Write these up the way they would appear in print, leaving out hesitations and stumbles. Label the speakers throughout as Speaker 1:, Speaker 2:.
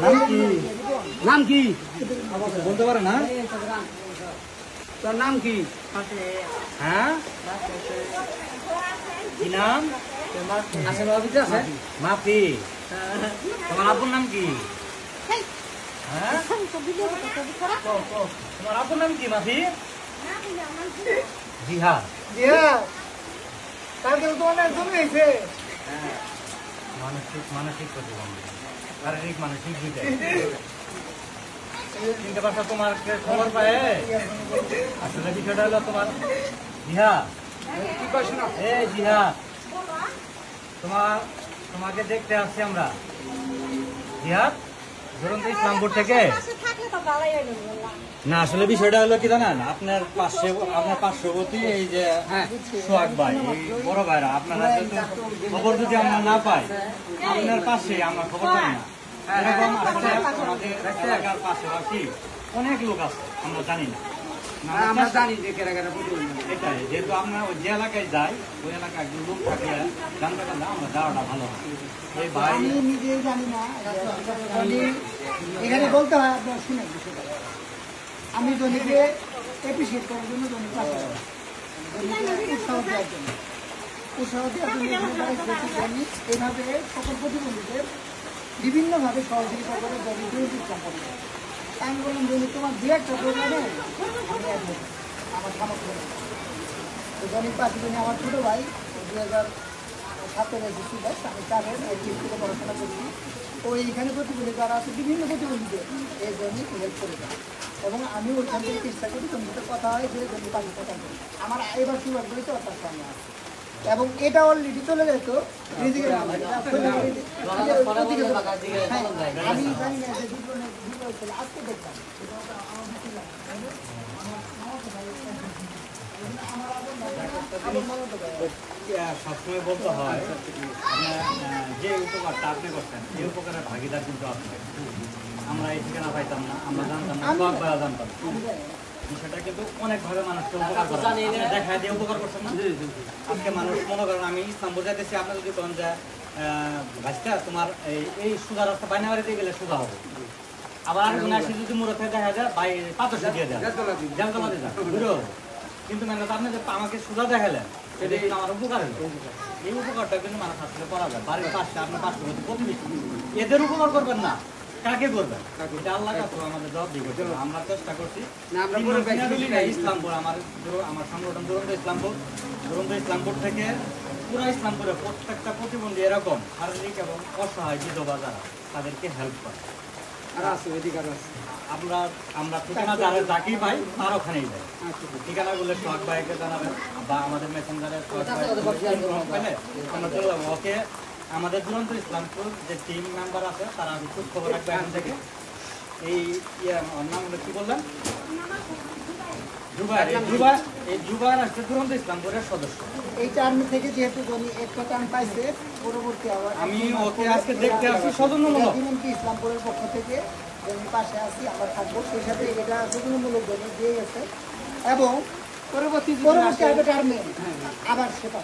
Speaker 1: নাম কি? নাম কি বলতে পারে না? তোর নাম কি? হ্যাঁ, কি নাম আছে? বাবিতে আছে মাফি। তোমার আপুর নাম কি? হ্যাঁ, তোমার আপুর নাম কি মাফি? জিহা। মানসিক প্রতিবন্ধী, শারীরিক মানসিক দুইটাই। চিনতে পারছো তোমার খবর পায়? আসলে বিষয়টা হলো তোমার জিহা, জিহা তোমাকে দেখতে আসছি আমরা। জিহা ধরুন ইসলামপুর থেকে না। আসলে বিষয়টা হলো কি জানেন, আপনার পার্শ্ববর্তী এই যে সোহাগ ভাই, এই বড় ভাইরা, আপনারা খবর যদি আমরা না পাই, আপনার পাশে আমরা খবর পাই না। এরকম আমাদের এলাকার পাশাপাশি অনেক লোক আছে, আমরা জানি না। আমরা জানি যে এটাই, যেহেতু আমরা যে এলাকায় যাই, ওই এলাকায় একজন লোক থাকলে জানতে পারলে আমরা যাওয়াটা ভালো হয়। এই ভাই
Speaker 2: আমি নিজেই জানি না, এখানে বলতে হয় আপনার শুনে বিষয়টা। আমি জনিকে অ্যাপ্রিসিয়েট করার জন্য জনি পাশে উৎসাহ দেওয়ার জন্য জনি এইভাবে সকল প্রতিবন্ধীদের বিভিন্নভাবে সহযোগিতা করে জনি দুর্নীতি করে। আমি বললাম জনি তোমার দু একটা প্রোগ্রামে আমার সামর্থ্য নেই। তো জনির পাশে জনি আমার ছোটো ভাই 2007 এসেছি, আমি 4-এর থেকে পড়াশোনা করছি। ও এইখানে প্রতিবন্ধী যারা আছে বিভিন্ন প্রতিবন্ধীদের এই জন্য হেল্প করে দেয়, এবং আমি ওইখান থেকে চেষ্টা করি জমিতে কথা হয় যে জমি পাশে কথা করি। আমার এবার সুযোগ করেছে অর্থাৎ সামনে আছে, এবং এটা অলরেডি চলে যেত আমি জানি না যে আজকে দেখলাম
Speaker 1: সবসময় বলতে হয় যে উপকারটা আপনি করছেন, এই উপকারের ভাগিদার কিন্তু আপনি। আমরা এই ঠিকানা পাইতাম না, আমরা জানতাম না, জানতাম বিষয়টা কিন্তু অনেকভাবে মানুষকে উপকার করে, দেখা দিয়ে উপকার করছেন না। আজকে মানুষ মনে করেন আমি ইসলামপুর যাইতেছি, আপনার যদি করেন যে ভাইস্তা তোমার এই সুদা রাস্তা বাইনা বাড়িতে গেলে সুদা হবে, আবার আরেকজন আসে যদি মুড়ে থেকে দেখা যায় ভাই পাথর দিয়ে দেয় জালতলা দিয়ে যায়, কিন্তু মানে আপনি যে আমাকে সুদা দেখালেন, সেটা কিন্তু আমার উপকার হলো। এই উপকারটা কিন্তু মানুষ আসলে করা যায়। বাড়ির পাশে আপনার পার্শ্ববর্তী প্রতিবেশী, এদের উপকার করবেন না, কাকে করবেন? এটা আল্লাহ কাছে আমাদের জবাব দিয়ে করতে হবে। আমরা চেষ্টা করছি ইসলামপুর, আমার সংগঠন দুরন্ত ইসলামপুর থেকে পুরা ইসলামপুরে প্রত্যেকটা প্রতিবন্ধী এরকম শারীরিক এবং অসহায় বিধবা যারা, তাদেরকে হেল্প করে। আর আছে অধিকার আছে। আমরা ঠিকানা যাকেই পাই তার ওখানেই যাই। ঠিকানা বললে সোহাগ ভাইকে জানাবেন বা আমাদের মেসেঞ্জারে পেলে আমরা চলে যাবো। ওকে আমাদের দুরন্ত ইসলামপুর যে টিম মেম্বার আছে তারা আমি খুব খবর রাখবো এখন থেকে। এই নাম কি বললেন? জুবাইর আসছে দুরন্ত ইসলামপুরের সদস্য।
Speaker 2: এইটা আমি থেকে যেহেতু একটা টান পাইছে, পরবর্তী
Speaker 1: আমি ওকে আজকে দেখতে আসছি সৌজন্যমূলক
Speaker 2: ইসলামপুরের পক্ষ থেকে জমি পাশে আছি, আমরা থাকবো সেই সাথে এটা সৌজন্যমূলক জমি দিয়ে গেছে, এবং পরবর্তী টার্মে আবার সেটা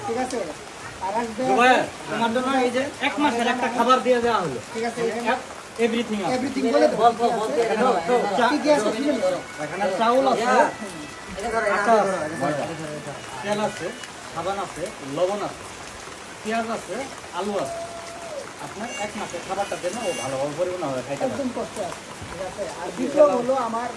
Speaker 2: ঠিক আছে।
Speaker 1: তোমার জন্য এই যে 1 মাসের একটা খাবার দিয়ে দেওয়া হলো, ঠিক আছে? এভরিথিং বলে এখানে চাউল আছে, তেল আছে, সাবান আছে, লবণ আছে, পেঁয়াজ আছে, আলু আছে। আপনার 1 মাসের খাবারটা দেন, ও ভালোভাবে পরিপূর্ণ হবে, খাইতে একদম কষ্ট আছে, ঠিক আছে। আর দ্বিতীয় হলো আমার